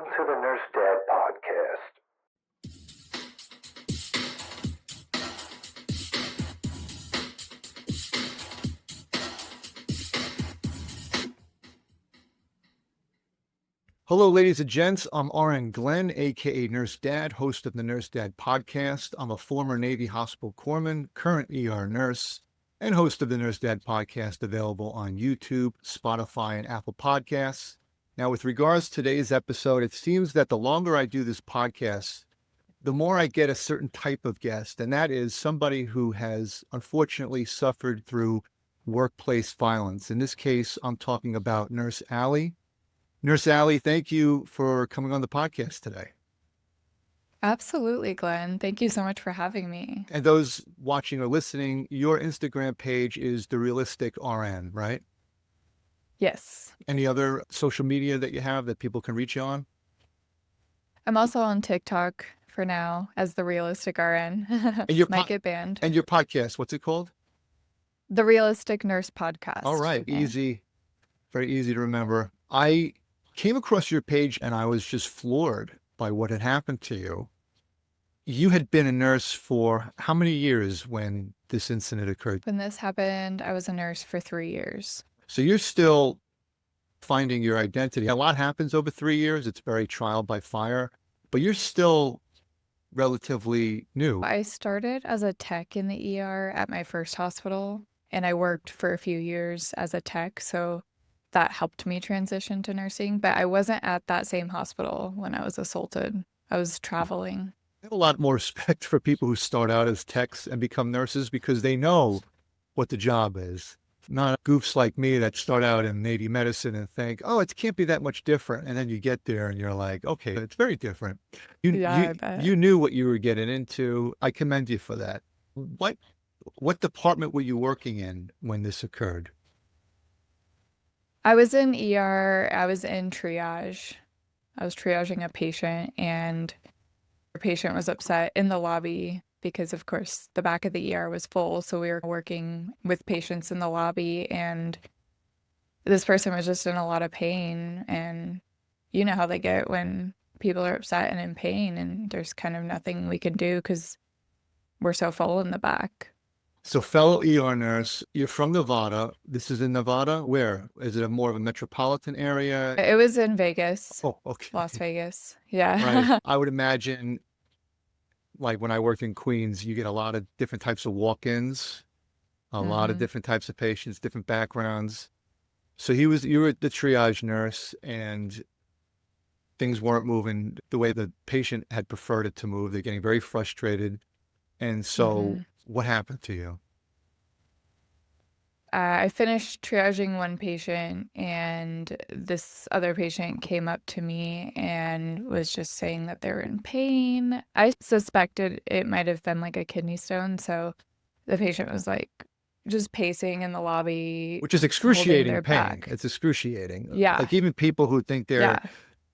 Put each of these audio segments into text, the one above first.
Welcome to the Nurse Dad Podcast. Hello, ladies and gents. I'm RN Glenn, aka Nurse Dad, host of the Nurse Dad Podcast. I'm a former Navy hospital corpsman, current ER nurse, and host of the Nurse Dad Podcast, available on YouTube, Spotify, and Apple Podcasts. Now, with regards to today's episode, it seems that the longer I do this podcast, the more I get a certain type of guest, and that is somebody who has unfortunately suffered through workplace violence. In this case, I'm talking about Nurse Aly. Nurse Aly, thank you for coming on the podcast today. Absolutely, Glenn. Thank you so much for having me. And those watching or listening, your Instagram page is The Realistic RN, right? Yes. Any other social media that you have that people can reach you on? I'm also on TikTok for now as The Realistic RN. And your Might get banned. And your podcast, what's it called? The Realistic Nurse Podcast. All right. Easy. Very easy to remember. I came across your page and I was just floored by what had happened to you. You had been a nurse for how many years when this incident occurred? When this happened, I was a nurse for 3 years. So you're still finding your identity. A lot happens over 3 years. It's very trial by fire, but you're still relatively new. I started as a tech in the ER at my first hospital, and I worked for a few years as a tech, so that helped me transition to nursing. But I wasn't at that same hospital when I was assaulted. I was traveling. I have a lot more respect for people who start out as techs and become nurses because they know what the job is. Not goofs like me that start out in Navy medicine and think, oh, it can't be that much different. And then you get there and you're like, okay, it's very different. I bet. You knew what you were getting into. I commend you for that. What department were you working in when this occurred? I was in ER. I was in triage. I was triaging a patient, and the patient was upset in the lobby because, of course, the back of the ER was full. So we were working with patients in the lobby, and this person was just in a lot of pain. And you know how they get when people are upset and in pain, and there's kind of nothing we can do because we're so full in the back. So fellow ER nurse, you're from Nevada. This is in Nevada? Where? Is it more of a metropolitan area? It was in Vegas. Oh, okay. Las Vegas. Yeah. Right. I would imagine, like when I worked in Queens, you get a lot of different types of walk-ins, a lot of different types of patients, different backgrounds. So you were the triage nurse and things weren't moving the way the patient had preferred it to move. They're getting very frustrated. And so what happened to you? I finished triaging one patient, and this other patient came up to me and was just saying that they were in pain. I suspected it might have been like a kidney stone. So the patient was like just pacing in the lobby. Which is excruciating their pain. back. It's excruciating. Yeah. Like even people who think they're Yeah.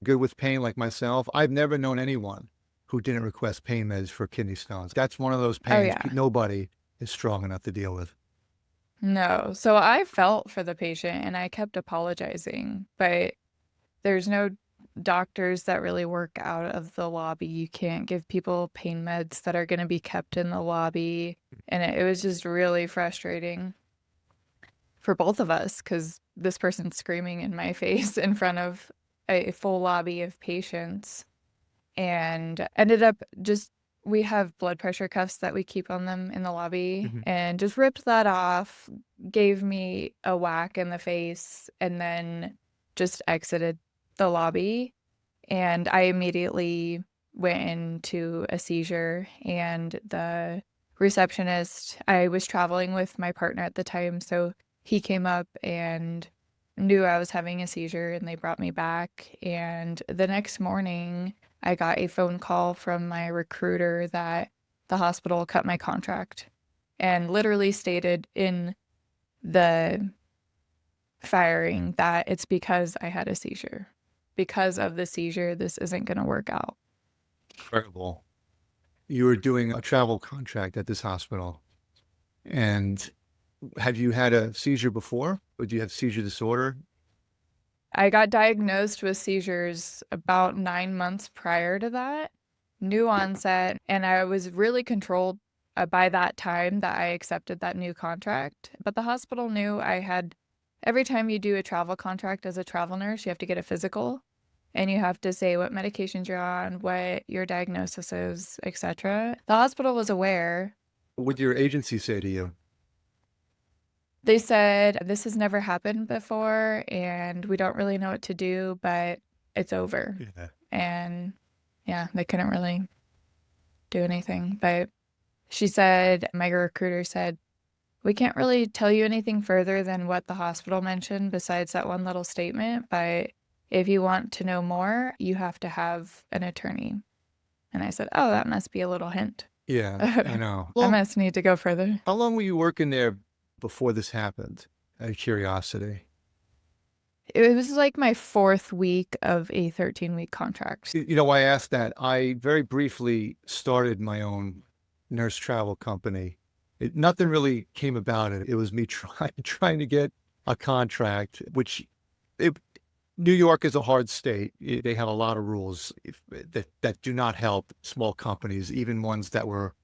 good with pain like myself, I've never known anyone who didn't request pain meds for kidney stones. That's one of those pains nobody is strong enough to deal with. No. So I felt for the patient and I kept apologizing, but there's no doctors that really work out of the lobby. You can't give people pain meds that are going to be kept in the lobby. And it was just really frustrating for both of us because this person's screaming in my face in front of a full lobby of patients, and ended up just, we have blood pressure cuffs that we keep on them in the lobby, and just ripped that off, gave me a whack in the face, and then just exited the lobby. And I immediately went into a seizure, and the receptionist, I was traveling with my partner at the time, so he came up and knew I was having a seizure, and they brought me back. And the next morning, I got a phone call from my recruiter that the hospital cut my contract and literally stated in the firing that it's because I had a seizure. Because of the seizure, this isn't going to work out. Incredible. You were doing a travel contract at this hospital. And have you had a seizure before? Or do you have seizure disorder? I got diagnosed with seizures about 9 months prior to that, new onset, and I was really controlled by that time that I accepted that new contract. But the hospital knew I had, every time you do a travel contract as a travel nurse, you have to get a physical and you have to say what medications you're on, what your diagnosis is, etc. The hospital was aware. What did your agency say to you? They said, this has never happened before and we don't really know what to do, but it's over. Yeah. And yeah, they couldn't really do anything. But she said, my recruiter said, we can't really tell you anything further than what the hospital mentioned besides that one little statement. But if you want to know more, you have to have an attorney. And I said, oh, that must be a little hint. Yeah, I know. I must need to go further. How long were you working there before this happened? Out of curiosity. It was like my 4th week of a 13-week contract. You know why I asked that? I very briefly started my own nurse travel company. Nothing really came about it. It was me trying to get a contract, which New York is a hard state. They have a lot of rules that do not help small companies, even ones that were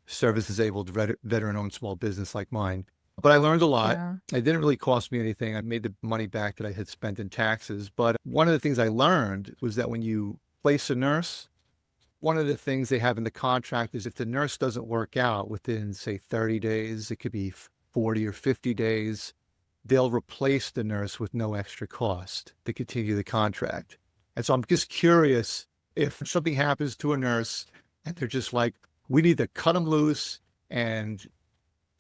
service-disabled, veteran-owned small business like mine. But I learned a lot. Yeah. It didn't really cost me anything. I made the money back that I had spent in taxes. But one of the things I learned was that when you place a nurse, one of the things they have in the contract is if the nurse doesn't work out within, say, 30 days, it could be 40 or 50 days, they'll replace the nurse with no extra cost to continue the contract. And so I'm just curious if something happens to a nurse and they're just like, we need to cut them loose and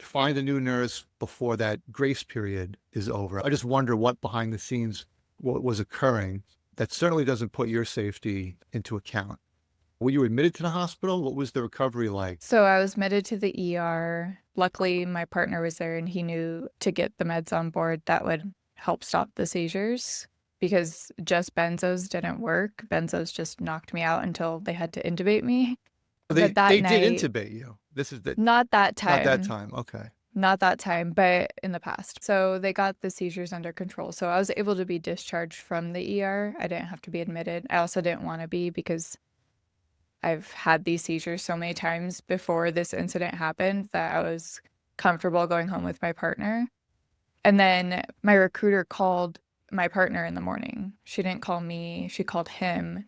find a new nurse before that grace period is over. I just wonder what behind the scenes, what was occurring that certainly doesn't put your safety into account. Were you admitted to the hospital? What was the recovery like? So I was admitted to the ER. Luckily, my partner was there and he knew to get the meds on board that would help stop the seizures because just benzos didn't work. Benzos just knocked me out until they had to intubate me. They But that did night, intubate you. not that time. Not that time. Okay. Not that time, but in the past. So they got the seizures under control. So I was able to be discharged from the ER. I didn't have to be admitted. I also didn't want to be because I've had these seizures so many times before this incident happened that I was comfortable going home with my partner. And then my recruiter called my partner in the morning. She didn't call me, she called him.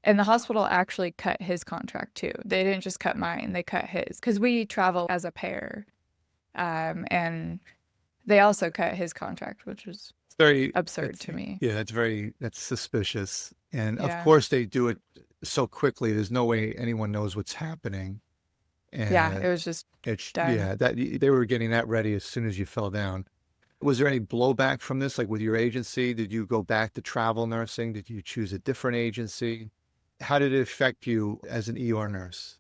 And the hospital actually cut his contract too. They didn't just cut mine, they cut his because we travel as a pair. And they also cut his contract, which was Very absurd to me. Yeah, that's suspicious. And Yeah. of course they do it so quickly. There's no way anyone knows what's happening. And Yeah, it was just done. yeah, that they were getting that ready as soon as you fell down. Was there any blowback from this? Like with your agency, did you go back to travel nursing? Did you choose a different agency? How did it affect you as an ER nurse?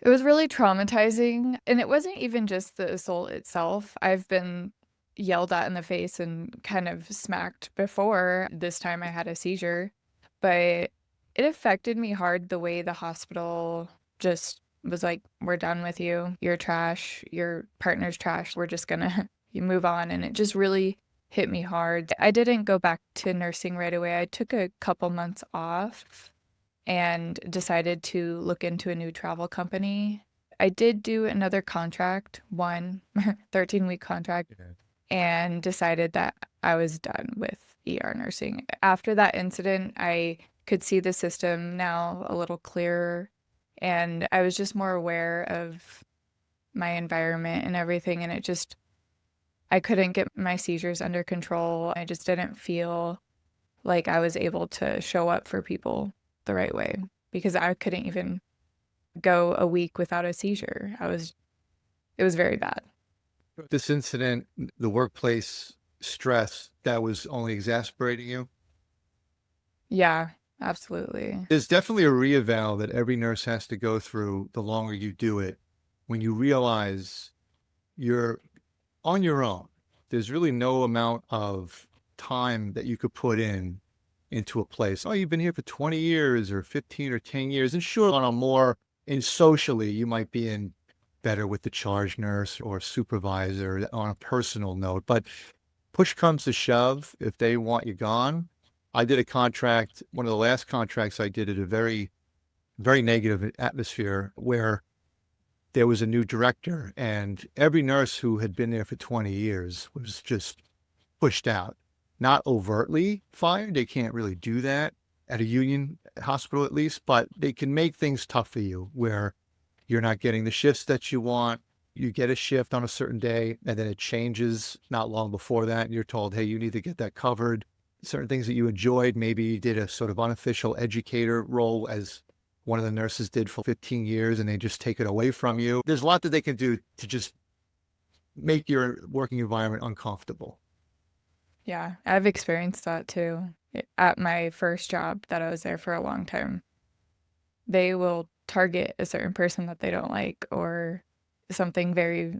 It was really traumatizing, and it wasn't even just the assault itself. I've been yelled at in the face and kind of smacked before. This time I had a seizure, but it affected me hard the way the hospital just was like, we're done with you. You're trash. Your partner's trash. We're just gonna you move on. And it just really hit me hard. I didn't go back to nursing right away. I took a couple months off and decided to look into a new travel company. I did do another contract, 13-week contract, and decided that I was done with ER nursing. After that incident, I could see the system now a little clearer, and I was just more aware of my environment and everything, and I couldn't get my seizures under control. I just didn't feel like I was able to show up for people the right way because I couldn't even go a week without a seizure. It was very bad. This incident, the workplace stress, that was only exacerbating you? Yeah, absolutely. There's definitely a reeval that every nurse has to go through the longer you do it. When you realize you're on your own, there's really no amount of time that you could put into a place. Oh, you've been here for 20 years or 15 or 10 years. And sure, socially, you might be in better with the charge nurse or supervisor on a personal note. But push comes to shove, if they want you gone, I did a contract, one of the last contracts I did at a very, very negative atmosphere where there was a new director and every nurse who had been there for 20 years was just pushed out. Not overtly fired. They can't really do that at a union hospital at least, but they can make things tough for you where you're not getting the shifts that you want. You get a shift on a certain day and then it changes not long before that. And you're told, hey, you need to get that covered. Certain things that you enjoyed, maybe you did a sort of unofficial educator role as one of the nurses did for 15 years and they just take it away from you. There's a lot that they can do to just make your working environment uncomfortable. Yeah, I've experienced that too. At my first job that I was there for a long time, they will target a certain person that they don't like or something very,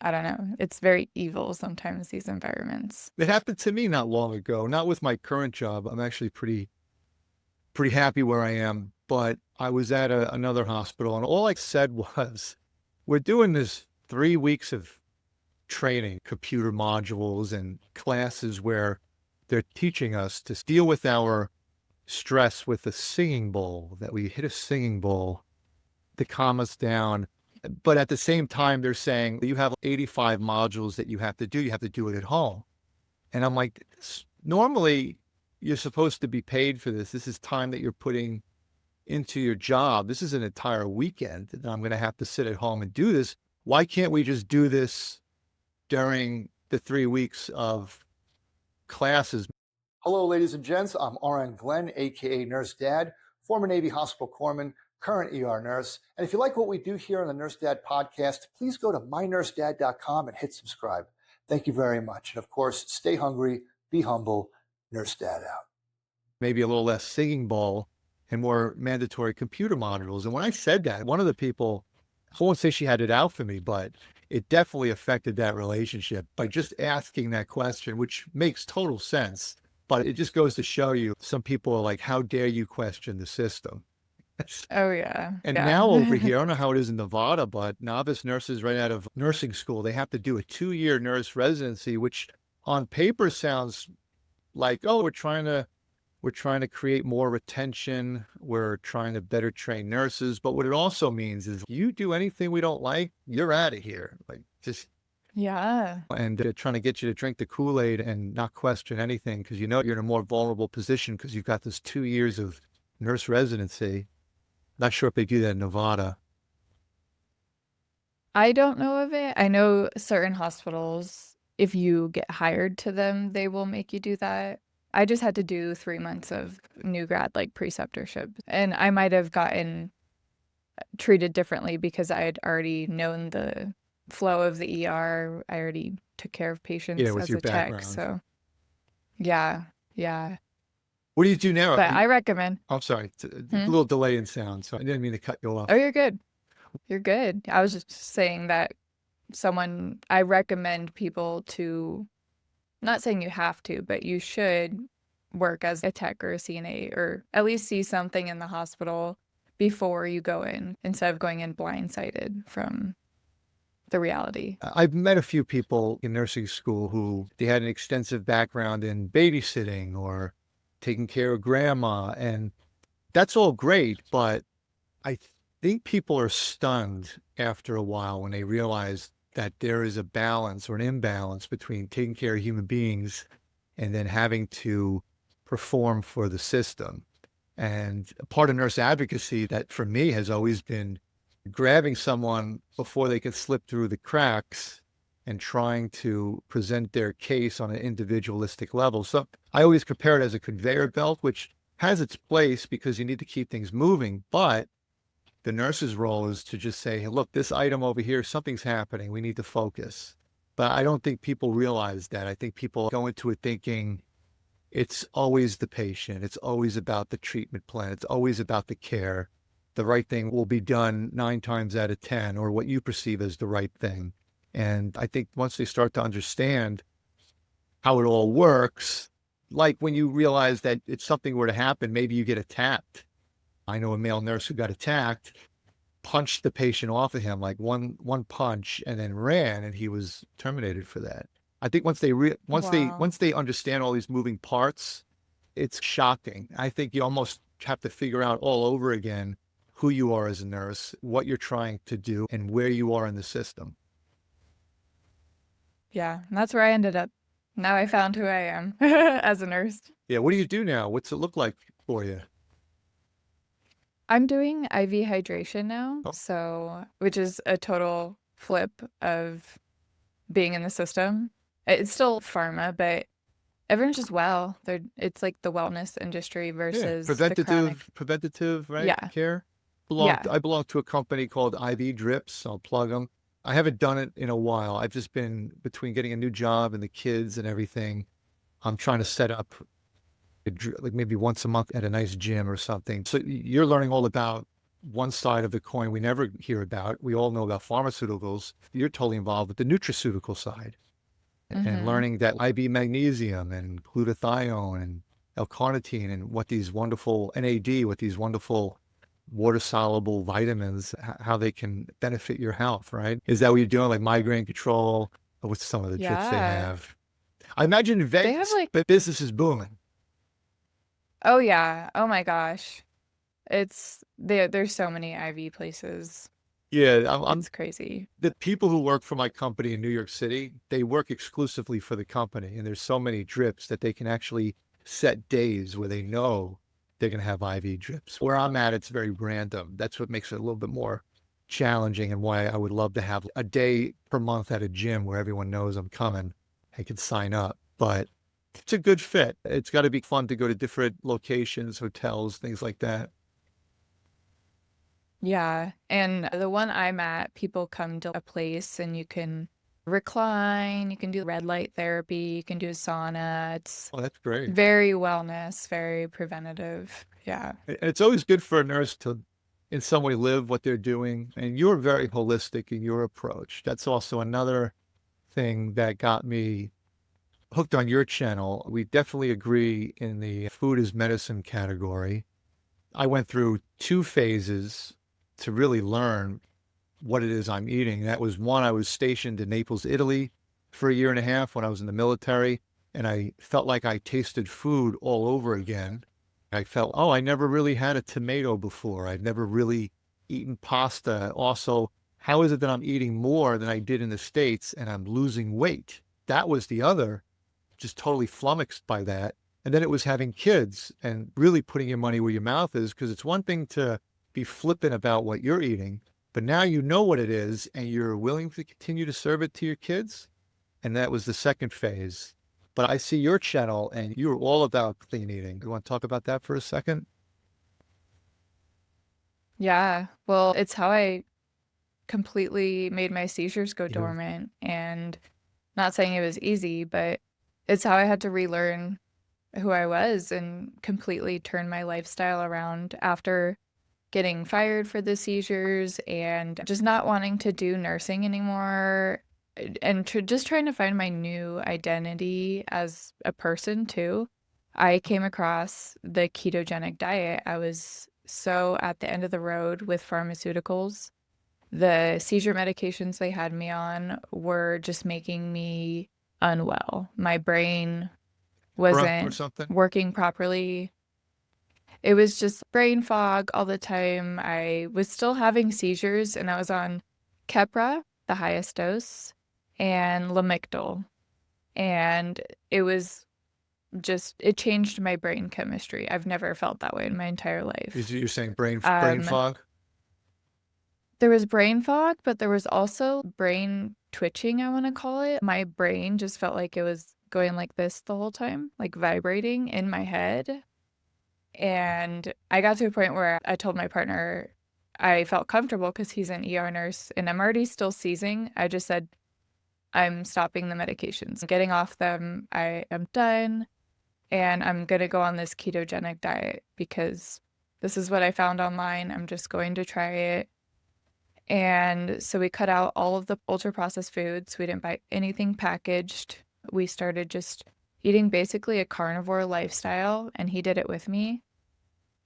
I don't know. It's very evil sometimes, these environments. It happened to me not long ago, not with my current job. I'm actually pretty happy where I am, but I was at another hospital and all I said was, we're doing this 3 weeks of training, computer modules and classes where they're teaching us to deal with our stress with a singing bowl, that we hit a singing bowl to calm us down. But at the same time, they're saying you have 85 modules that you have to do. You have to do it at home. And I'm like, normally you're supposed to be paid for this. This is time that you're putting into your job. This is an entire weekend and I'm going to have to sit at home and do this. Why can't we just do this during the 3 weeks of classes? Hello, ladies and gents. I'm RN Glenn, aka Nurse Dad, former Navy hospital corpsman, current ER nurse. And if you like what we do here on the Nurse Dad podcast, please go to mynursedad.com and hit subscribe. Thank you very much. And of course, stay hungry, be humble, Nurse Dad out. Maybe a little less singing bowl and more mandatory computer modules. And when I said that, one of the people, I won't say she had it out for me, but it definitely affected that relationship by just asking that question, which makes total sense. But it just goes to show you, some people are like, how dare you question the system? Oh, yeah. And Yeah. now over here, I don't know how it is in Nevada, but novice nurses right out of nursing school, they have to do a 2-year nurse residency, which on paper sounds like, oh, we're trying to create more retention. We're trying to better train nurses. But what it also means is you do anything we don't like, you're out of here. Like just, Yeah. and they're trying to get you to drink the Kool-Aid and not question anything because you know you're in a more vulnerable position because you've got this 2 years of nurse residency. Not sure if they do that in Nevada. I don't know of it. I know certain hospitals, if you get hired to them, they will make you do that. I just had to do 3 months of new grad, like preceptorship. And I might have gotten treated differently because I had already known the flow of the ER. I already took care of patients Yeah, with as your a tech. background. So yeah, yeah. What do you do now? But I recommend. I'm sorry, it's a little delay in sound, so I didn't mean to cut you off. Oh, you're good. You're good. I was just saying that I recommend people to, not saying you have to, but you should work as a tech or a CNA or at least see something in the hospital before you go in instead of going in blindsided from the reality. I've met a few people in nursing school who they had an extensive background in babysitting or taking care of grandma, and that's all great, but I think people are stunned after a while when they realize that there is a balance or an imbalance between taking care of human beings and then having to perform for the system. And a part of nurse advocacy that for me has always been grabbing someone before they can slip through the cracks and trying to present their case on an individualistic level. So I always compare it as a conveyor belt, which has its place because you need to keep things moving. But the nurse's role is to just say, hey, look, this item over here, something's happening. We need to focus. But I don't think people realize that. I think people go into it thinking it's always the patient. It's always about the treatment plan. It's always about the care. The right thing will be done 9 times out of 10, or what you perceive as the right thing. And I think once they start to understand how it all works, like when you realize that if something were to happen, maybe you get attacked. I know a male nurse who got attacked, punched the patient off of him, like one punch, and then ran, and he was terminated for that. I think Wow. once they understand all these moving parts, it's shocking. I think you almost have to figure out all over again who you are as a nurse, what you're trying to do, and where you are in the system. Yeah, and that's where I ended up. Now I found who I am as a nurse. Yeah, what do you do now? What's it look like for you? I'm doing IV hydration now, Oh, so which is a total flip of being in the system. It's still pharma, but everyone's just well. It's like the wellness industry yeah, versus the chronic. preventative, right? Yeah, Care. yeah. I belong to a company called IV Drips. I'll plug them. I haven't done it in a while. I've just been between getting a new job and the kids and everything. I'm trying to set up like maybe once a month at a nice gym or something. So you're learning all about one side of the coin we never hear about. We all know about pharmaceuticals. You're totally involved with the nutraceutical side and Mm-hmm. learning that IB magnesium and glutathione and L-carnitine and what these wonderful NAD, what these wonderful water-soluble vitamins, how they can benefit your health, right? Is that what you're doing? Like migraine control? Or what's some of the drips they Yeah. have? I imagine in They have Vegas, like, but business is booming. oh yeah, oh my gosh. There's so many IV places. Yeah, It's crazy. the people who work for my company in New York City, they work exclusively for the company. And there's so many drips that they can actually set days where they know they're going to have IV drips. Where I'm at, it's very random. That's what makes it a little bit more challenging and why I would love to have a day per month at a gym where everyone knows I'm coming and can sign up. But it's a good fit. It's got to be fun to go to different locations, hotels, things like that. Yeah. And the one I'm at, people come to a place and you can recline, you can do red light therapy, you can do a sauna. It's Oh, that's great. very wellness, very preventative. Yeah. And it's always good for a nurse to, in some way, live what they're doing. And you're very holistic in your approach. That's also another thing that got me hooked on your channel. We definitely agree in the food is medicine category. I went through two phases to really learn what it is I'm eating. That was one, I was stationed in Naples, Italy for a year and a half when I was in the military, and I felt like I tasted food all over again. I felt, oh, I never really had a tomato before. I'd never really eaten pasta. Also, how is it that I'm eating more than I did in the States and I'm losing weight? That was the other, just totally flummoxed by that. And then it was having kids and really putting your money where your mouth is, because it's one thing to be flippant about what you're eating, but now you know what it is and you're willing to continue to serve it to your kids. And that was the second phase. But I see your channel and you're all about clean eating. You want to talk about that for a second? Yeah. Well, it's how I completely made my seizures go Yeah. dormant. And not saying it was easy, but it's how I had to relearn who I was and completely turn my lifestyle around after getting fired for the seizures and just not wanting to do nursing anymore and just trying to find my new identity as a person too. I came across the ketogenic diet. I was so at the end of the road with pharmaceuticals. The seizure medications they had me on were just making me unwell. My brain Or wasn't something? working properly. It was just brain fog all the time. I was still having seizures and I was on Keppra, the highest dose, and Lamictal. And it was just, it changed my brain chemistry. I've never felt that way in my entire life. You're saying brain Um, fog? there was brain fog, but there was also brain twitching, I want to call it. My brain just felt like it was going like this the whole time, like vibrating in my head. And I got to a point where I told my partner I felt comfortable because he's an ER nurse and I'm already still seizing. I just said, I'm stopping the medications, getting off them. I am done. And I'm going to go on this ketogenic diet because this is what I found online. I'm just going to try it. And so we cut out all of the ultra processed foods. We didn't buy anything packaged. We started just eating basically a carnivore lifestyle, and he did it with me.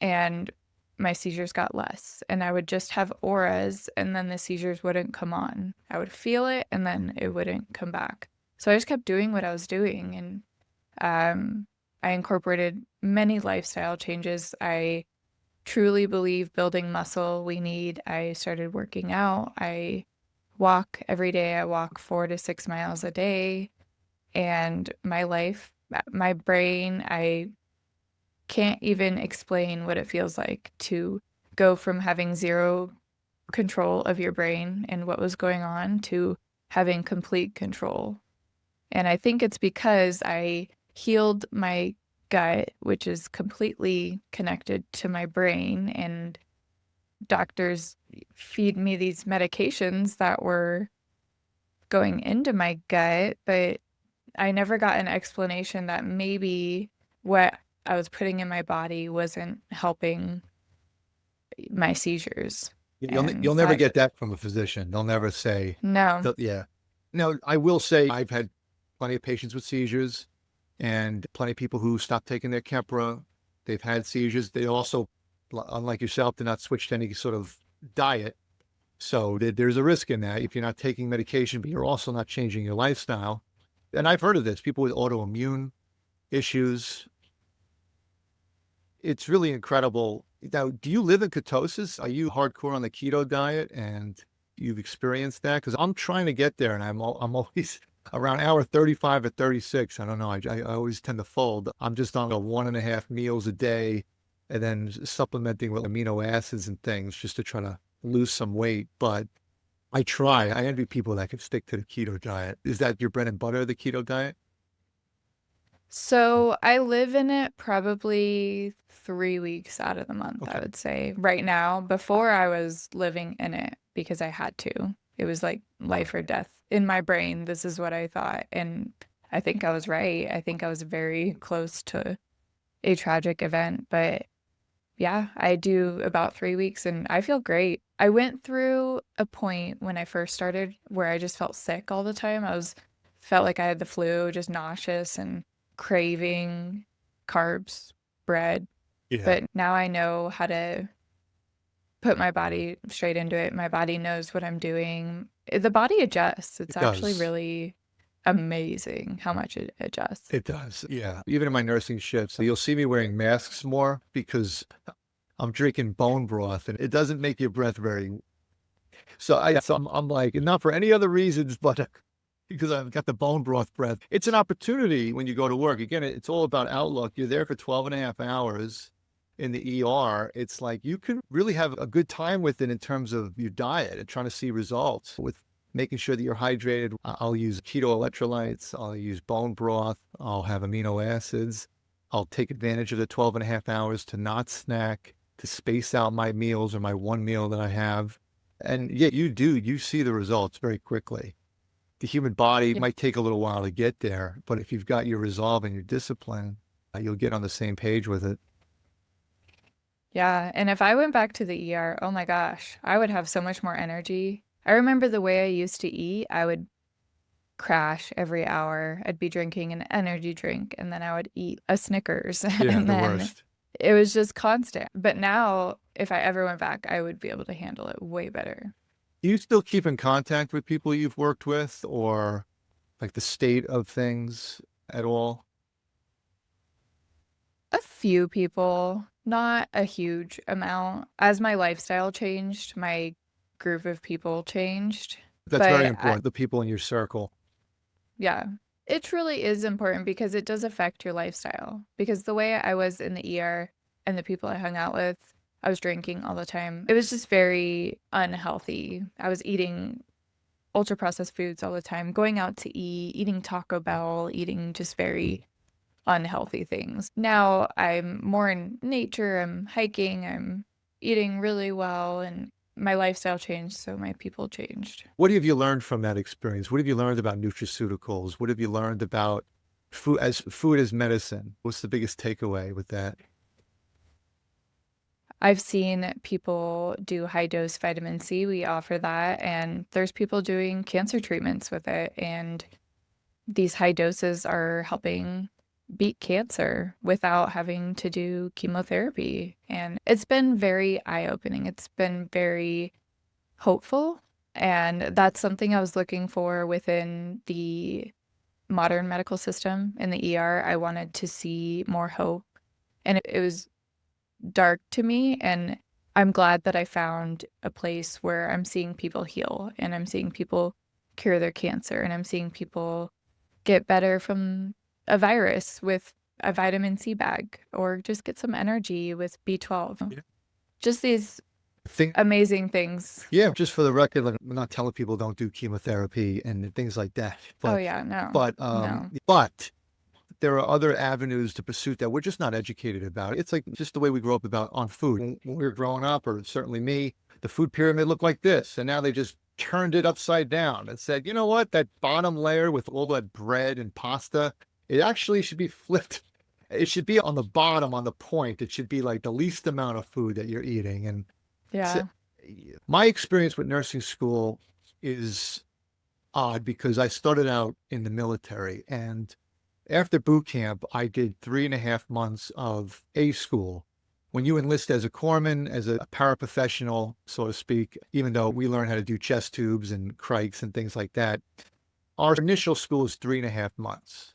And my seizures got less. And I would just have auras, and then the seizures wouldn't come on. I would feel it, and then it wouldn't come back. So I just kept doing what I was doing, and I incorporated many lifestyle changes. I truly believe building muscle we need. I started working out. I walk every day. I walk 4 to 6 miles a day. And my life, my brain, I can't even explain what it feels like to go from having zero control of your brain and what was going on to having complete control. And I think it's because I healed my gut, which is completely connected to my brain, and doctors feed me these medications that were going into my gut, but I never got an explanation that maybe what I was putting in my body wasn't helping my seizures. And You'll never get that from a physician. They'll never say, no, yeah. Now, I will say I've had plenty of patients with seizures and plenty of people who stopped taking their Keppra. They've had seizures. They also, unlike yourself, did not switch to any sort of diet. So there's a risk in that if you're not taking medication, but you're also not changing your lifestyle. And I've heard of this, people with autoimmune issues. It's really incredible. Now, do you live in ketosis? Are you hardcore on the keto diet and you've experienced that? Because I'm trying to get there, and I'm always around hour 35 or 36. I don't know. I always tend to fold. I'm just on 1.5 meals a day and then supplementing with amino acids and things just to try to lose some weight. But I try. I envy people that can stick to the keto diet. Is that your bread and butter, the keto diet? so I live in it probably 3 weeks out of the month, I Okay. would say. Right now, before I was living in it because I had to. It was like life or death. In my brain, this is what I thought. And I think I was right. I think I was very close to a tragic event. But yeah, I do about 3 weeks and I feel great. I went through a point when I first started where I just felt sick all the time. Felt like I had the flu, just nauseous and craving carbs, bread. Yeah, But now I know how to put my body straight into it. My body knows what I'm doing. The body adjusts. It's it actually does. really amazing how much it adjusts. It does. Yeah. Even in my nursing shifts, you'll see me wearing masks more because I'm drinking bone broth and it doesn't make your breath very. So I'm like, not for any other reasons, but because I've got the bone broth breath. It's an opportunity when you go to work. Again, it's all about outlook. You're there for 12.5 hours in the ER. It's like you can really have a good time with it in terms of your diet and trying to see results with making sure that you're hydrated. I'll use keto electrolytes. I'll use bone broth. I'll have amino acids. I'll take advantage of the 12.5 hours to not snack, to space out my meals or my one meal that I have. And yeah, you see the results very quickly. The human body Yeah. might take a little while to get there, but if you've got your resolve and your discipline, you'll get on the same page with it. Yeah. And if I went back to the ER, oh my gosh, I would have so much more energy. I remember the way I used to eat, I would crash every hour. I'd be drinking an energy drink and then I would eat a Snickers Yeah, and the then worst. it was just constant. But now, if I ever went back, I would be able to handle it way better. Do you still keep in contact with people you've worked with or like the state of things at all? A few people, not a huge amount. As my lifestyle changed, my group of people changed. That's very But important, the people in your circle. yeah, it truly is important because it does affect your lifestyle. Because the way I was in the ER and the people I hung out with, I was drinking all the time. It was just very unhealthy. I was eating ultra processed foods all the time, going out to eat, eating Taco Bell, eating just very unhealthy things. Now I'm more in nature, I'm hiking, I'm eating really well, and my lifestyle changed, so my people changed. What have you learned from that experience? What have you learned about nutraceuticals? What have you learned about food as medicine? What's the biggest takeaway with that? I've seen people do high dose vitamin C. We offer that, and there's people doing cancer treatments with it, and these high doses are helping beat cancer without having to do chemotherapy. And it's been very eye-opening. It's been very hopeful. And that's something I was looking for within the modern medical system in the ER. I wanted to see more hope. And it was dark to me. And I'm glad that I found a place where I'm seeing people heal and I'm seeing people cure their cancer and I'm seeing people get better from a virus with a vitamin C bag or just get some energy with B12. Yeah. Just these Think, amazing things. yeah, just for the record, like, I'm not telling people don't do chemotherapy and things like that. Oh But yeah, no. but there are other avenues to pursue that we're just not educated about. It's like just the way we grew up about on food. When we were growing up, or certainly me, the food pyramid looked like this, and now they just turned it upside down and said, you know what, that bottom layer with all that bread and pasta, it actually should be flipped. It should be on the bottom, on the point. It should be like the least amount of food that you're eating. And Yeah. my experience with nursing school is odd because I started out in the military, and after boot camp, I did 3.5 months of A school. When you enlist as a corpsman, as a paraprofessional, so to speak, even though we learn how to do chest tubes and crikes and things like that, our initial school is 3.5 months.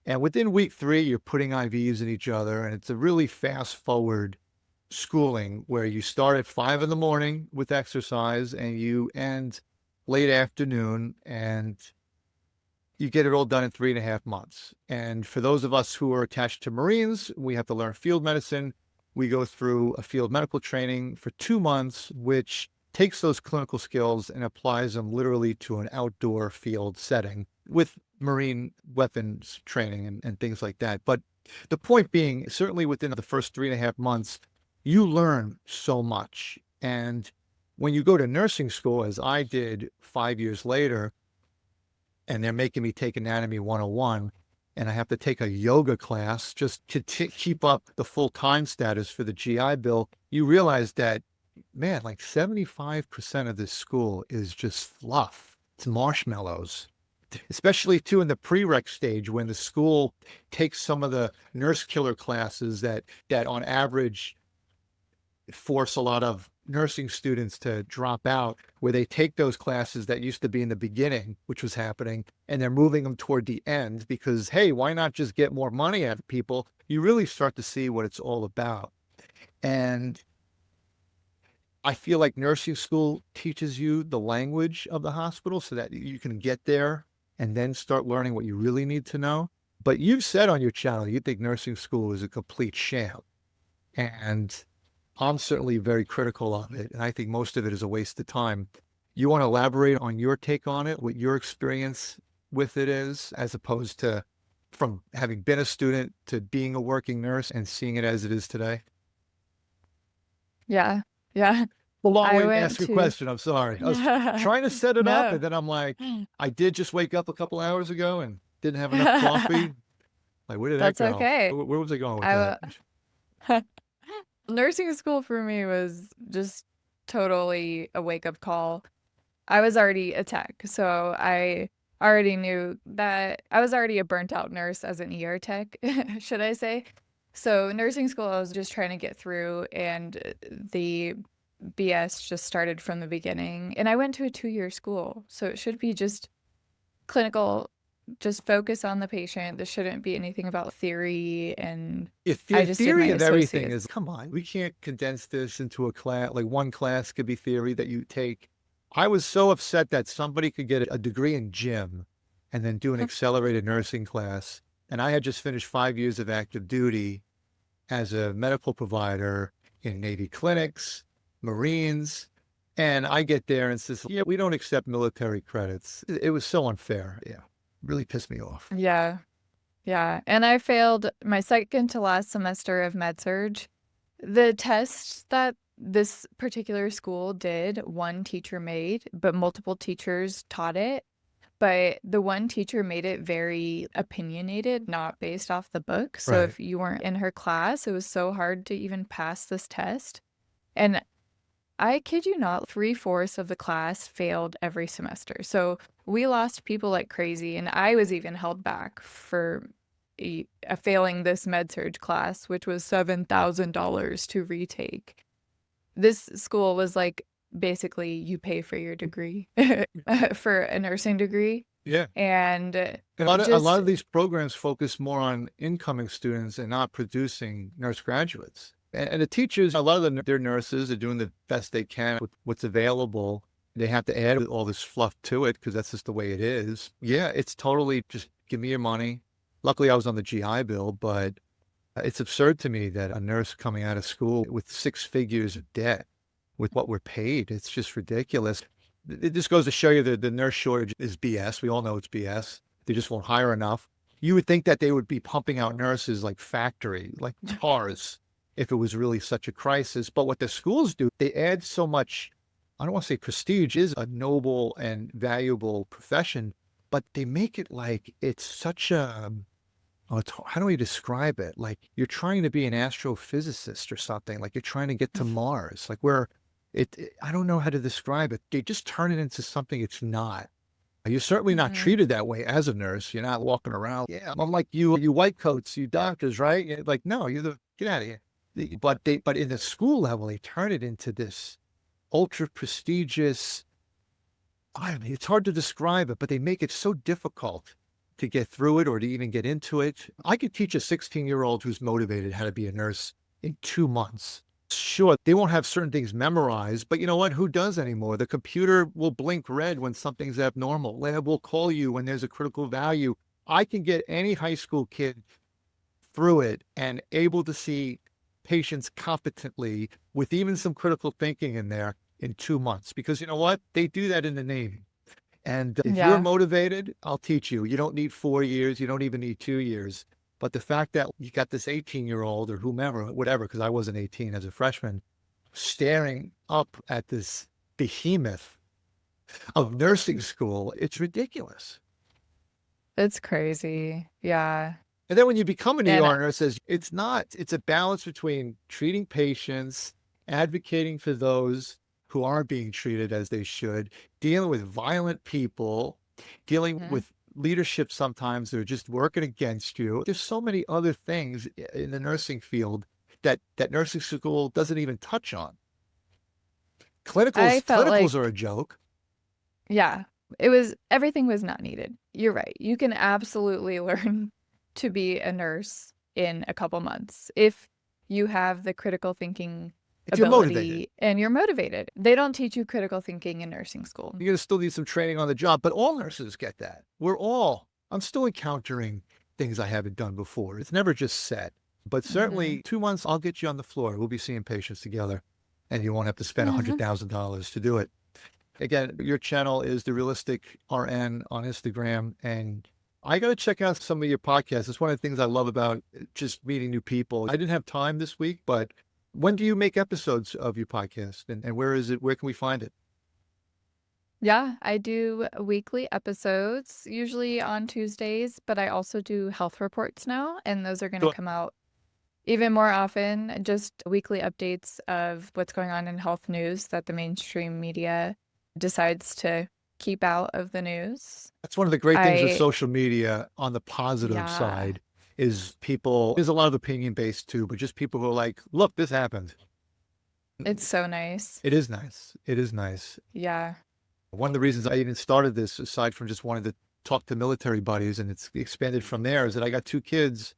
And within week 3, you're putting IVs in each other, and it's a really fast forward schooling where you start at 5 in the morning with exercise and you end late afternoon, and you get it all done in 3.5 months. And for those of us who are attached to Marines, we have to learn field medicine. We go through a field medical training for 2 months, which takes those clinical skills and applies them literally to an outdoor field setting with Marine weapons training and things like that. But the point being, certainly within the first 3.5 months, you learn so much. And when you go to nursing school, as I did 5 years later, and they're making me take Anatomy 101, and I have to take a yoga class just to keep up the full-time status for the GI Bill, you realize that, man, like 75% of this school is just fluff. It's marshmallows, especially too in the prereq stage when the school takes some of the nurse killer classes that on average force a lot of nursing students to drop out, where they take those classes that used to be in the beginning, which was happening, and they're moving them toward the end because, hey, why not just get more money out of people? You really start to see what it's all about. And I feel like nursing school teaches you the language of the hospital so that you can get there and then start learning what you really need to know. But you've said on your channel, you think nursing school is a complete sham. And I'm certainly very critical of it, and I think most of it is a waste of time. You want to elaborate on your take on it, what your experience with it is, as opposed to from having been a student to being a working nurse and seeing it as it is today? Yeah. Yeah. A long I way to went ask a to question. I'm sorry. I was trying to set it up, No. and then I'm like, I did just wake up a couple hours ago and didn't have enough coffee. Like, where did that That's go? okay. Where was I going with I that? Nursing school for me was just totally a wake-up call. I was already a tech, so I already knew that I was already a burnt out nurse as an ER tech, should I say. So nursing school, I was just trying to get through, and the BS just started from the beginning. And I went to a 2-year school, so it should be just clinical, just focus on the patient. There shouldn't be anything about theory, and If I the just did my theory of everything associates. is, come on, we can't condense this into a class. Like one class could be theory that you take. I was so upset that somebody could get a degree in gym and then do an accelerated nursing class. And I had just finished 5 years of active duty as a medical provider in Navy clinics, Marines. And I get there and says, yeah, we don't accept military credits. It was so unfair. Yeah, really pissed me off. Yeah. Yeah. And I failed my second to last semester of med surg. The tests that this particular school did, one teacher made, but multiple teachers taught it. But the one teacher made it very opinionated, not based off the book. So Right. if you weren't in her class, it was so hard to even pass this test. And I kid you not, 3/4 of the class failed every semester. So we lost people like crazy, and I was even held back for failing this med surg class, which was $7,000 to retake. This school was like basically you pay for your degree for a nursing degree. Yeah. And And a just, lot of these programs focus more on incoming students and not producing nurse graduates. And the teachers, a lot of their nurses are doing the best they can with what's available. They have to add all this fluff to it because that's just the way it is. Yeah, it's totally just give me your money. Luckily, I was on the GI Bill, but it's absurd to me that a nurse coming out of school with 6 figures of debt with what we're paid, it's just ridiculous. It just goes to show you that the nurse shortage is BS. We all know it's BS. They just won't hire enough. You would think that they would be pumping out nurses like factory, like tars, if it was really such a crisis. But what the schools do, they add so much, I don't want to say prestige, is a noble and valuable profession, but they make it like it's such a, how do we describe it? Like you're trying to be an astrophysicist or something, like you're trying to get to Mars, like where I don't know how to describe it. They just turn it into something it's not. You're certainly not Mhm. treated that way as a nurse. You're not walking around. Yeah, I'm like you white coats, you doctors, right? Like, no, get out of here. But in the school level, they turn it into this ultra prestigious. I mean, it's hard to describe it, but they make it so difficult to get through it or to even get into it. I could teach a 16-year-old who's motivated how to be a nurse in 2 months. Sure, they won't have certain things memorized, but you know what? Who does anymore? The computer will blink red when something's abnormal. Lab will call you when there's a critical value. I can get any high school kid through it and able to see patients competently with even some critical thinking in there in 2 months. Because you know what? They do that in the Navy. And if you're Yeah. motivated, I'll teach you. You don't need 4 years. You don't even need 2 years. But the fact that you got this 18-year-old or whomever, whatever, because I wasn't 18 as a freshman, staring up at this behemoth of nursing school, it's ridiculous. It's crazy. Yeah. And then when you become an And ER nurse, it's not, it's a balance between treating patients, advocating for those who aren't being treated as they should, dealing with violent people, dealing Mhm. with leadership sometimes they're just working against you. There's so many other things in the nursing field that nursing school doesn't even touch on. I felt Clinicals like, are a joke. yeah, everything was not needed. You're right. You can absolutely learn to be a nurse in a couple months if you have the critical thinking If you're motivated, ability and you're motivated. They don't teach you critical thinking in nursing school. you're going to still need some training on the job, but all nurses get that. I'm still encountering things I haven't done before. It's never just set, but Mhm. certainly 2 months, I'll get you on the floor. We'll be seeing patients together and you won't have to spend Mhm. $100,000 to do it. Again, your channel is The Realistic RN on Instagram. And I got to check out some of your podcasts. It's one of the things I love about just meeting new people. I didn't have time this week, but when do you make episodes of your podcast and where is it? Where can we find it? Yeah, I do weekly episodes, usually on Tuesdays, but I also do health reports now, and those are going to Sure. come out even more often, just weekly updates of what's going on in health news that the mainstream media decides to keep out of the news. That's one of the great things with I, social media on the positive yeah, side is people, there's a lot of opinion based too, but just people who are like, look, this happened. it's so nice. It is nice. It is nice. Yeah. One of the reasons I even started this, aside from just wanting to talk to military buddies, and it's expanded from there, is that I got 2 kids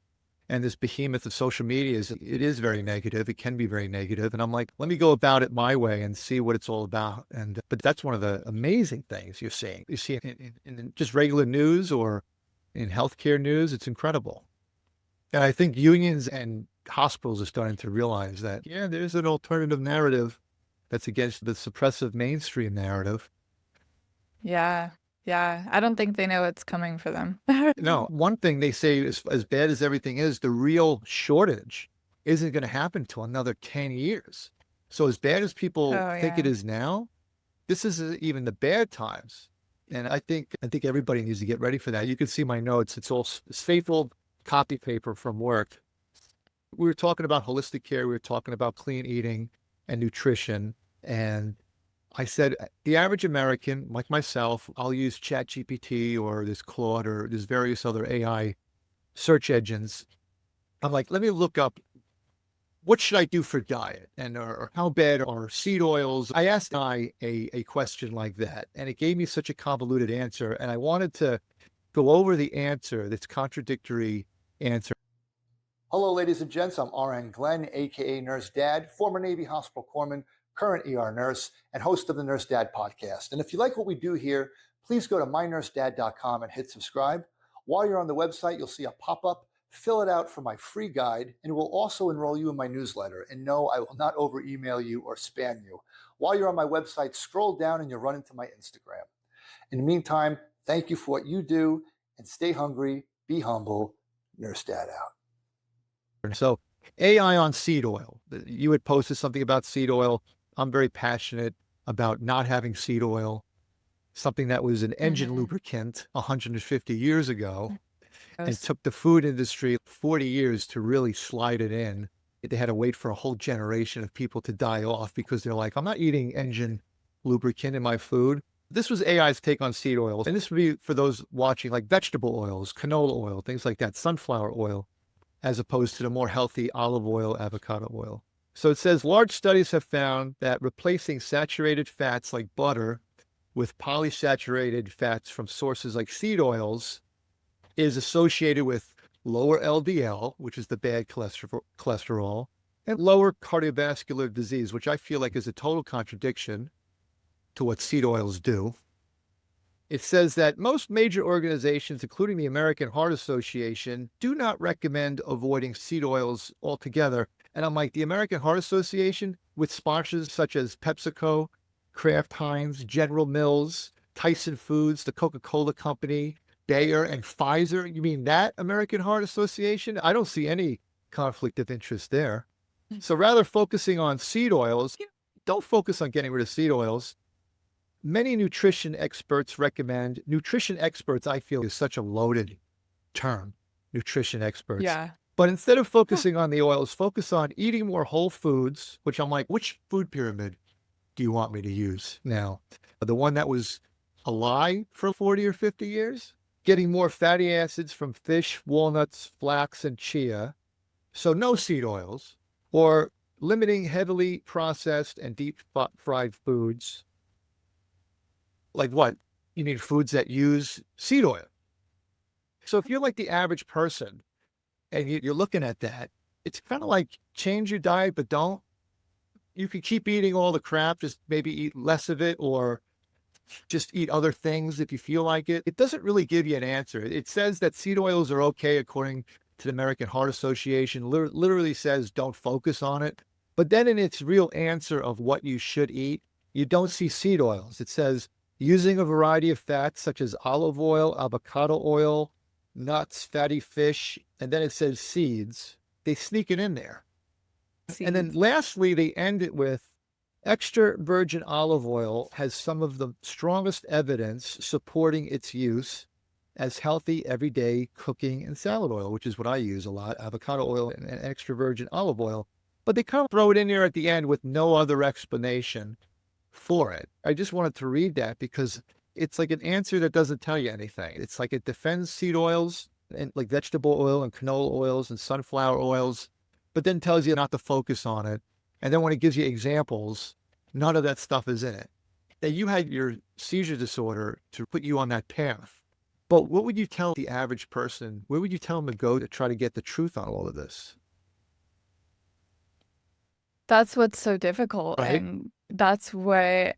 and this behemoth of social media it is very negative. It can be very negative. And I'm like, let me go about it my way and see what it's all about. And, but that's one of the amazing things you're seeing. You see it in just regular news or in healthcare news. It's incredible. And I think unions and hospitals are starting to realize that, yeah, there's an alternative narrative that's against the suppressive mainstream narrative. Yeah. Yeah. I don't think they know it's coming for them. No, one thing they say is as bad as everything is, the real shortage isn't going to happen till another 10 years. So as bad as people Oh, think it yeah. is now, this is even the bad times. And I think everybody needs to get ready for that. You can see my notes. It's all faithful copy paper from work. We were talking about holistic care. We were talking about clean eating and nutrition. And I said, the average American, like myself, I'll use ChatGPT or this Claude or there's various other AI search engines. I'm like, let me look up what should I do for diet? And or how bad are seed oils? I asked a question like that, and it gave me such a convoluted answer. And I wanted to go over the answer, this contradictory answer. Hello, ladies and gents. I'm RN Glenn, aka Nurse Dad, former Navy hospital corpsman, current ER nurse, and host of the Nurse Dad podcast. And if you like what we do here, please go to mynursedad.com and hit subscribe. While you're on the website, you'll see a pop-up. Fill it out for my free guide, and it will also enroll you in my newsletter. And no, I will not over email you or spam you. While you're on my website, scroll down and you'll run into my Instagram. In the meantime, thank you for what you do, and stay hungry, be humble, Nurse Dad out. So AI on seed oil. You had posted something about seed oil. I'm very passionate about not having seed oil, something that was an engine lubricant 150 years ago. And took the food industry 40 years to really slide it in. They had to wait for a whole generation of people to die off because they're like, I'm not eating engine lubricant in my food. This was AI's take on seed oils. And this would be for those watching, like vegetable oils, canola oil, things like that, sunflower oil, as opposed to the more healthy olive oil, avocado oil. So it says large studies have found that replacing saturated fats like butter with polysaturated fats from sources like seed oils is associated with lower LDL, which is the bad cholesterol, and lower cardiovascular disease, which I feel like is a total contradiction to what seed oils do. It says that most major organizations, including the American Heart Association, do not recommend avoiding seed oils altogether. And I'm like, the American Heart Association, with sponsors such as PepsiCo, Kraft Heinz, General Mills, Tyson Foods, the Coca-Cola Company, Bayer, and Pfizer. You mean that American Heart Association? I don't see any conflict of interest there. So rather focusing on seed oils, don't focus on getting rid of seed oils. Many nutrition experts recommend, nutrition experts, I feel, is such a loaded term, nutrition experts. Yeah. But instead of focusing on the oils, focus on eating more whole foods, which I'm like, which food pyramid do you want me to use now? The one that was a lie for 40 or 50 years? Getting more fatty acids from fish, walnuts, flax, and chia. So no seed oils, or limiting heavily processed and deep fried foods. Like what? You need foods that use seed oil. So if you're like the average person and you're looking at that, it's kind of like change your diet, but don't. You can keep eating all the crap, just maybe eat less of it, or just eat other things if you feel like it. It doesn't really give you an answer. It says that seed oils are okay according to the American Heart Association, literally says don't focus on it. But then in its real answer of what you should eat, you don't see seed oils. It says using a variety of fats such as olive oil, avocado oil, nuts, fatty fish, and then it says seeds. They sneak it in there. And then lastly, they end it with extra virgin olive oil has some of the strongest evidence supporting its use as healthy everyday cooking and salad oil, which is what I use a lot, avocado oil and extra virgin olive oil. But they kind of throw it in there at the end with no other explanation for it. I just wanted to read that because it's like an answer that doesn't tell you anything. It's like it defends seed oils and like vegetable oil and canola oils and sunflower oils, but then tells you not to focus on it. And then when it gives you examples, none of that stuff is in it. That you had your seizure disorder to put you on that path. But what would you tell the average person? Where would you tell them to go to try to get the truth on all of this? That's what's so difficult. Right? And that's what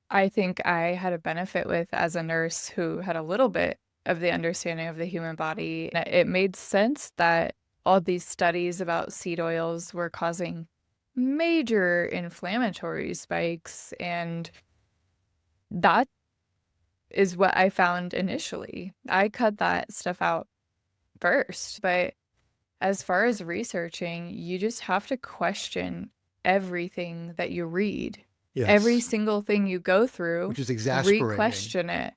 I think I had a benefit with as a nurse who had a little bit of the understanding of the human body. It made sense that all these studies about seed oils were causing major inflammatory spikes, and that is what I found initially. I cut that stuff out first, but as far as researching, you just have to question everything that you read. Yes. Every single thing you go through, Which is exasperating. re-question it.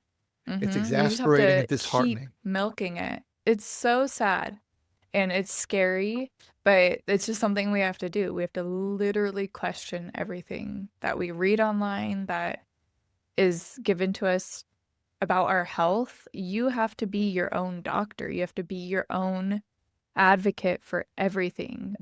It's You just have exasperating and to disheartening. keep milking it. It's so sad and it's scary, but it's just something we have to do. We have to literally question everything that we read online that is given to us about our health. You have to be your own doctor. You have to be your own advocate for everything.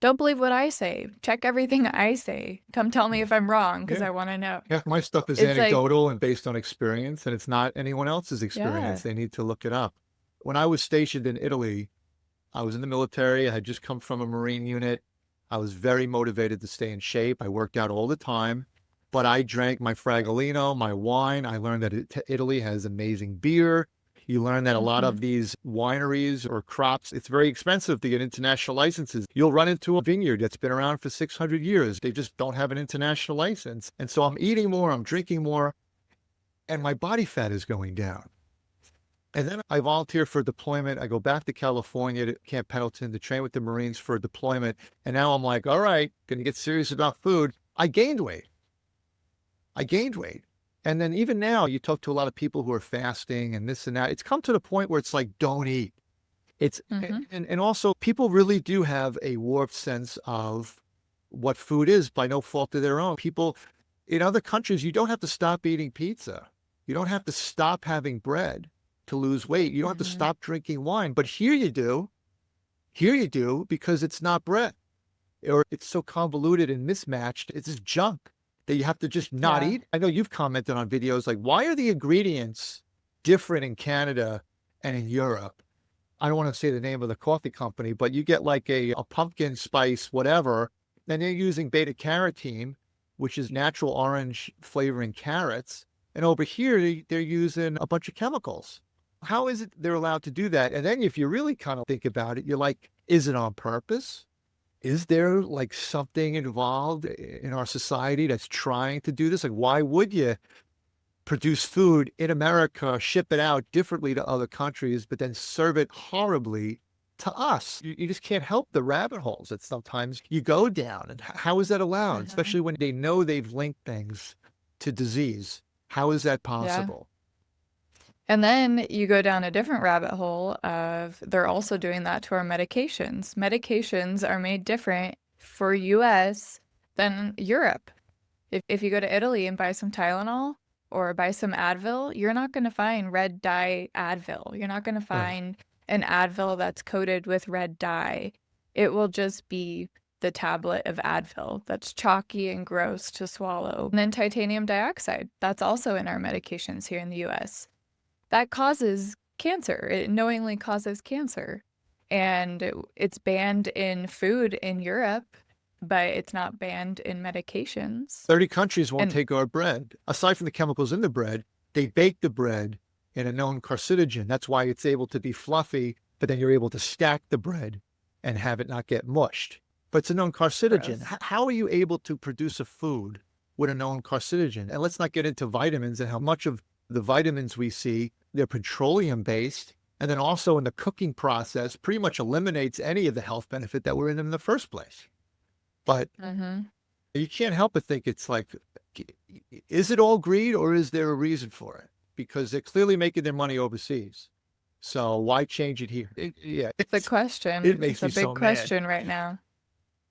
Don't believe what I say. Check everything I say. Come tell me if I'm wrong because Yeah. I want to know. Yeah, my stuff is It's like, anecdotal and based on experience, and it's not anyone else's yeah. experience. They need to look it up. When I was stationed in Italy, I was in the military. I had just come from a Marine unit. I was very motivated to stay in shape. I worked out all the time, but I drank my Fragolino, my wine. I learned that Italy has amazing beer. You learn that a lot Hmm. of these wineries or crops, it's very expensive to get international licenses. You'll run into a vineyard that's been around for 600 years. They just don't have an international license. And so I'm eating more, I'm drinking more, and my body fat is going down. And then I volunteer for deployment. I go back to California to Camp Pendleton to train with the Marines for deployment. And now I'm like, all right, going to get serious about food. I gained weight. And then even now, you talk to a lot of people who are fasting and this and that. It's come to the point where it's like, don't eat. It's Hmm. and also people really do have a warped sense of what food is by no fault of their own. People in other countries, you don't have to stop eating pizza. You don't have to stop having bread to lose weight. You don't have to Hmm. stop drinking wine. But here you do. Here you do because it's not bread or it's so convoluted and mismatched. It's just junk that you have to just not Yeah. eat. I know you've commented on videos like, why are the ingredients different in Canada and in Europe? I don't want to say the name of the coffee company, but you get like a pumpkin spice, whatever, and they're using beta carotene, which is natural orange flavoring carrots. And over here, they're using a bunch of chemicals. How is it they're allowed to do that? And then if you really kind of think about it, you're like, is it on purpose? Is there like something involved in our society that's trying to do this? Like, why would you produce food in America, ship it out differently to other countries, but then serve it horribly to us? You just can't help the rabbit holes that sometimes you go down. And how is that allowed? Hmm. Especially when they know they've linked things to disease. How is that Yeah. possible? And then you go down a different rabbit hole of they're also doing that to our medications. Medications are made different for US than Europe. If you go to Italy and buy some Tylenol or buy some Advil, you're not going to find red dye Advil. You're not going to Right. find an Advil that's coated with red dye. It will just be the tablet of Advil that's chalky and gross to swallow. And then titanium dioxide, that's also in our medications here in the US. That causes cancer. It knowingly causes cancer. And it's banned in food in Europe, but it's not banned in medications. 30 countries won't And take our bread. Aside from the chemicals in the bread, they bake the bread in a known carcinogen. That's why it's able to be fluffy, but then you're able to stack the bread and have it not get mushed. But it's a known carcinogen. gross. How are you able to produce a food with a known carcinogen? And let's not get into vitamins and how much of the vitamins we see, they're petroleum based. And then also in the cooking process, pretty much eliminates any of the health benefit that were in them in the first place. But Hmm. you can't help but think it's like, is it all greed or is there a reason for it? Because they're clearly making their money overseas. So why change it here? Yeah, The it question, makes it's me a so big mad. question right now.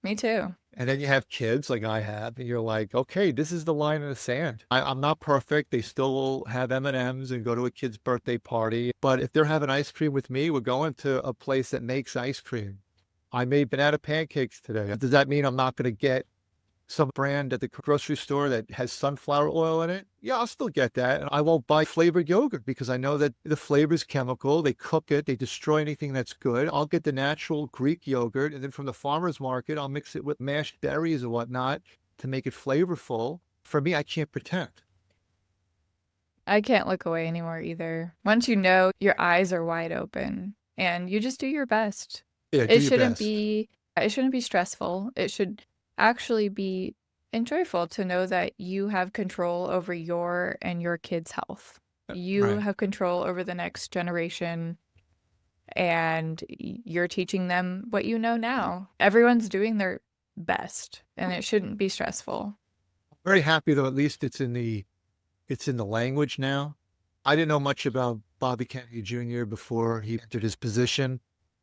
Me too. And then you have kids like I have, and you're like, okay, this is the line in the sand. I'm not perfect. They still have M&Ms and go to a kid's birthday party. But if they're having ice cream with me, we're going to a place that makes ice cream. I made banana pancakes today. Does that mean I'm not going to get some brand at the grocery store that has sunflower oil in it? Yeah, I'll still get that. And I won't buy flavored yogurt because I know that the flavor is chemical. They cook it, they destroy anything that's good. I'll get the natural Greek yogurt. And then from the farmer's market, I'll mix it with mashed berries or whatnot to make it flavorful. For me, I can't pretend. I can't look away anymore either. Once you know, your eyes are wide open and you just do your best. Yeah, do It your shouldn't best. be it shouldn't be stressful. It should actually be enjoyable to know that you have control over your and your kids' health. You Right. have control over the next generation and you're teaching them what you know now. Everyone's doing their best and it shouldn't be stressful. Very happy though, at least it's in the language now. I didn't know much about Bobby Kennedy Jr. before he entered his position.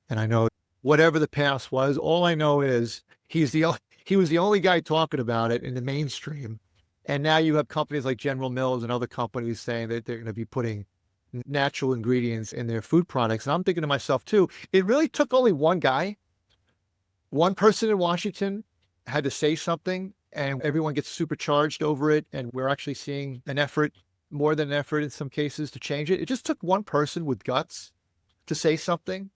And I know whatever the past was, all I know is he was the only guy talking about it in the mainstream. And now you have companies like General Mills and other companies saying that they're going to be putting natural ingredients in their food products. And I'm thinking to myself too, it really took only one guy one person in Washington had to say something and everyone gets supercharged over it. And we're actually seeing an effort, more than an effort in some cases, to change it. It just took one person with guts to say something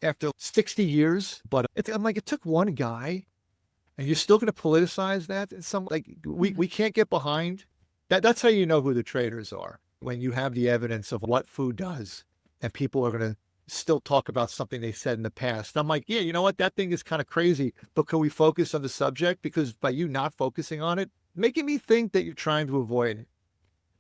after 60 years. But I'm like, it took one guy and you're still going to politicize that. And we can't get behind that. That's how you know who the traitors are, when you have the evidence of what food does and people are going to still talk about something they said in the past. I'm like, yeah, you know what? That thing is kind of crazy, but can we focus on the subject? Because by you not focusing on it, making me think that you're trying to avoid it,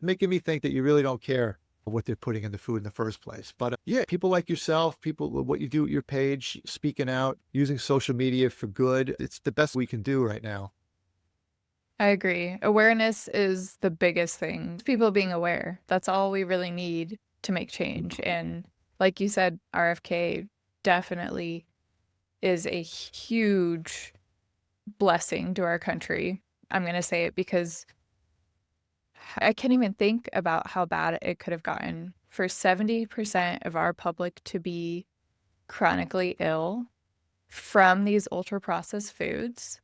making me think that you really don't care what they're putting in the food in the first place. But yeah, people like yourself, people, what you do at your page, speaking out, using social media for good, it's the best we can do right now. I agree. Awareness is the biggest thing. People being aware. That's all we really need to make change. And like you said, RFK definitely is a huge blessing to our country. I'm going to say it because I can't even think about how bad it could have gotten for 70% of our public to be chronically ill from these ultra processed foods.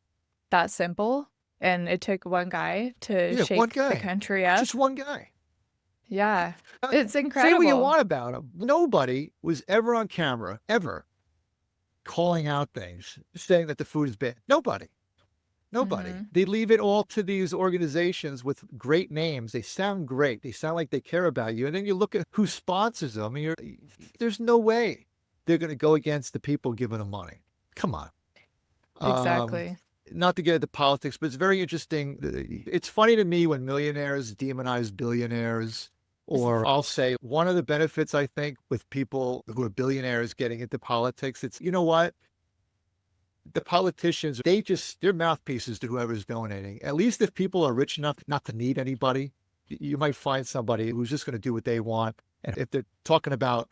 That simple. And it took one guy to Yeah, one shake the guy, country up. just one guy. Yeah, it's Say what you incredible. want about him. Nobody was ever on camera, ever, calling out things, saying that the food is bad. Nobody. Mhm. They leave it all to these organizations with great names. They sound great. They sound like they care about you. And then you look at who sponsors them, and there's no way they're going to go against the people giving them money. Come on. Exactly. Not to get into politics, but it's very interesting. It's funny to me when millionaires demonize billionaires. Or I'll say one of the benefits, I think, with people who are billionaires getting into politics, it's, you know what? The politicians, they're mouthpieces to whoever's donating. At least if people are rich enough not to need anybody, you might find somebody who's just going to do what they want. And if they're talking about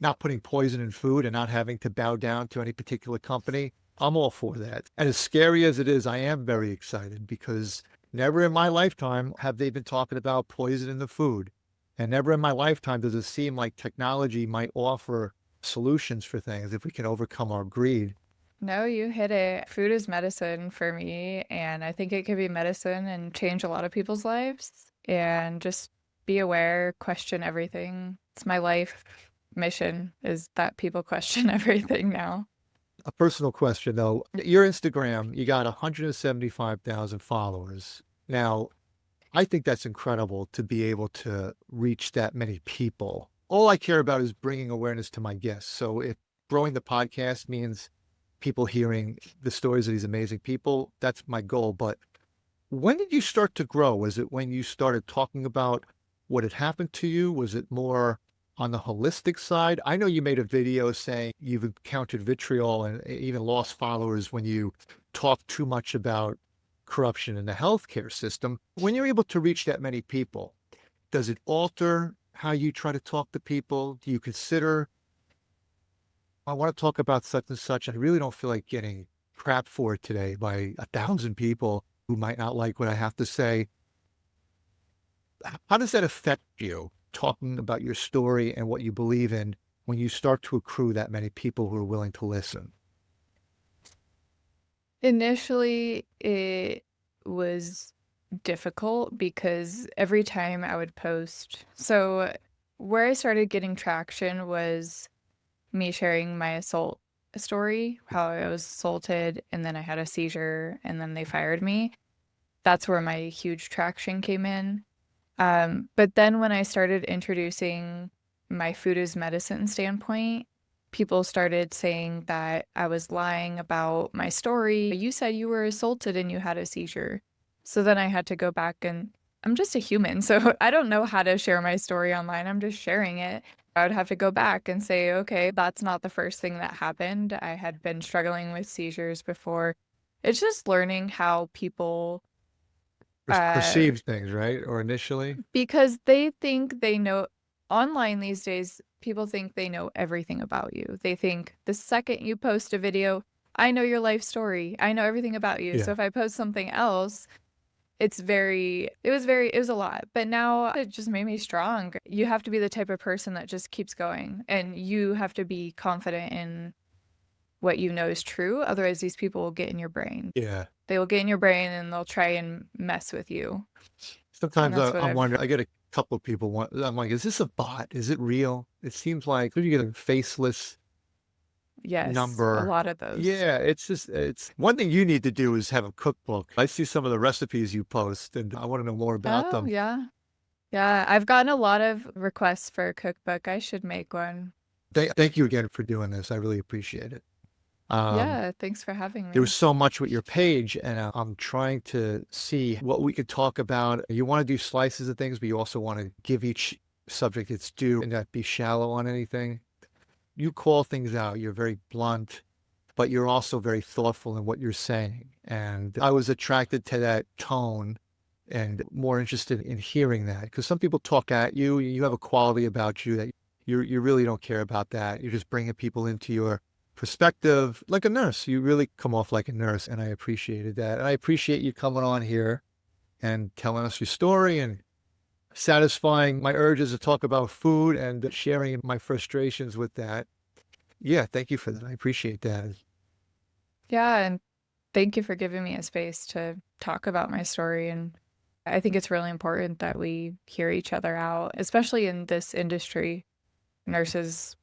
not putting poison in food and not having to bow down to any particular company, I'm all for that. And as scary as it is, I am very excited because never in my lifetime have they been talking about poison in the food. And never in my lifetime does it seem like technology might offer solutions for things if we can overcome our greed. No, you hit it. Food is medicine for me, and I think it could be medicine and change a lot of people's lives. And just be aware, question everything. It's my life mission is that people question everything now. A personal question though, your Instagram, you got 175,000 followers. Now, I think that's incredible to be able to reach that many people. All I care about is bringing awareness to my guests. So if growing the podcast means people hearing the stories of these amazing people, that's my goal. But when did you start to grow? Was it when you started talking about what had happened to you? Was it more on the holistic side? I know you made a video saying you've encountered vitriol and even lost followers when you talk too much about corruption in the healthcare system. When you're able to reach that many people, does it alter how you try to talk to people? Do you consider, I want to talk about such and such? I really don't feel like getting crap for it today by 1,000 people who might not like what I have to say. How does that affect you, talking about your story and what you believe in, when you start to accrue that many people who are willing to listen? Initially, it was difficult because every time I would post, so where I started getting traction was me sharing my assault story, how I was assaulted and then I had a seizure and then they fired me. That's where my huge traction came in. But then when I started introducing my food as medicine standpoint, people started saying that I was lying about my story. You said you were assaulted and you had a seizure. So then I had to go back and I'm just a human, so I don't know how to share my story online. I'm just sharing it. I would have to go back and say, okay, that's not the first thing that happened. I had been struggling with seizures before. It's just learning how people uh Perceived things, right? Or initially? because they think they know online these days, people think they know everything about you. They think the second you post a video, I know your life story. I know everything about you. So Yeah. if I post something else, it was a lot. But now it just made me strong. You have to be the type of person that just keeps going and you have to be confident in what you know is true. Otherwise, these people will get in your brain. Yeah. They will get in your brain and they'll try and mess with you. And Sometimes that's what I'm I've, wondering, I get a couple of people I'm like, is this a bot? Is it real? It seems like you get a faceless yes, a number. lot of those. Yeah, it's one thing you need to do is have a cookbook. I see some of the recipes you post and I want to know more about Oh, them. yeah. Yeah, I've gotten a lot of requests for a cookbook. I should make one. Thank you again for doing this. I really appreciate it. Um, Yeah, thanks for having there was me. so much with your page, and I'm trying to see what we could talk about. You want to do slices of things, but you also want to give each subject its due and not be shallow on anything. You call things out. You're very blunt, but you're also very thoughtful in what you're saying. And I was attracted to that tone and more interested in hearing that because some people talk at you. You have a quality about you that you really don't care about that. You're just bringing people into your perspective like a nurse. You really come off like a nurse, and I appreciated that. And I appreciate you coming on here and telling us your story and satisfying my urges to talk about food and sharing my frustrations with that. Yeah, thank you for that. I appreciate that. Yeah, and thank you for giving me a space to talk about my story. And I think it's really important that we hear each other out, especially in this industry. Nurses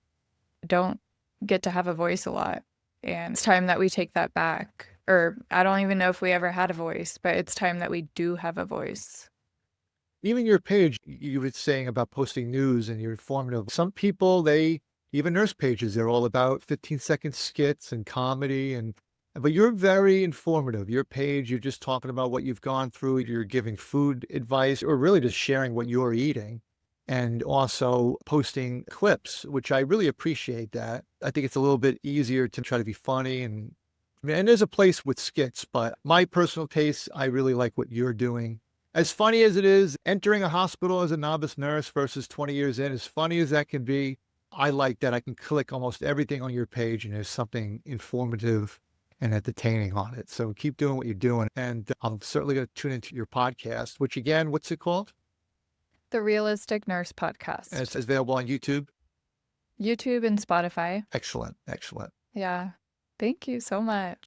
don't get to have a voice a lot. And it's time that we take that back. Or I don't even know if we ever had a voice, but it's time that we do have a voice. Even your page, you were saying about posting news and you're informative. Some people, even nurse pages, they're all about 15-second skits and comedy but you're very informative. Your page, you're just talking about what you've gone through. You're giving food advice or really just sharing what you're eating and also posting clips, which I really appreciate that. I think it's a little bit easier to try to be funny and there's a place with skits, but my personal taste, I really like what you're doing. As funny as it is, entering a hospital as a novice nurse versus 20 years in, as funny as that can be, I like that I can click almost everything on your page and there's something informative and entertaining on it. So keep doing what you're doing. And I'm certainly going to tune into your podcast, which again, what's it called? The Realistic Nurse And Podcast. it's available on YouTube. YouTube and Spotify. Excellent. Excellent. Yeah. Thank you so much.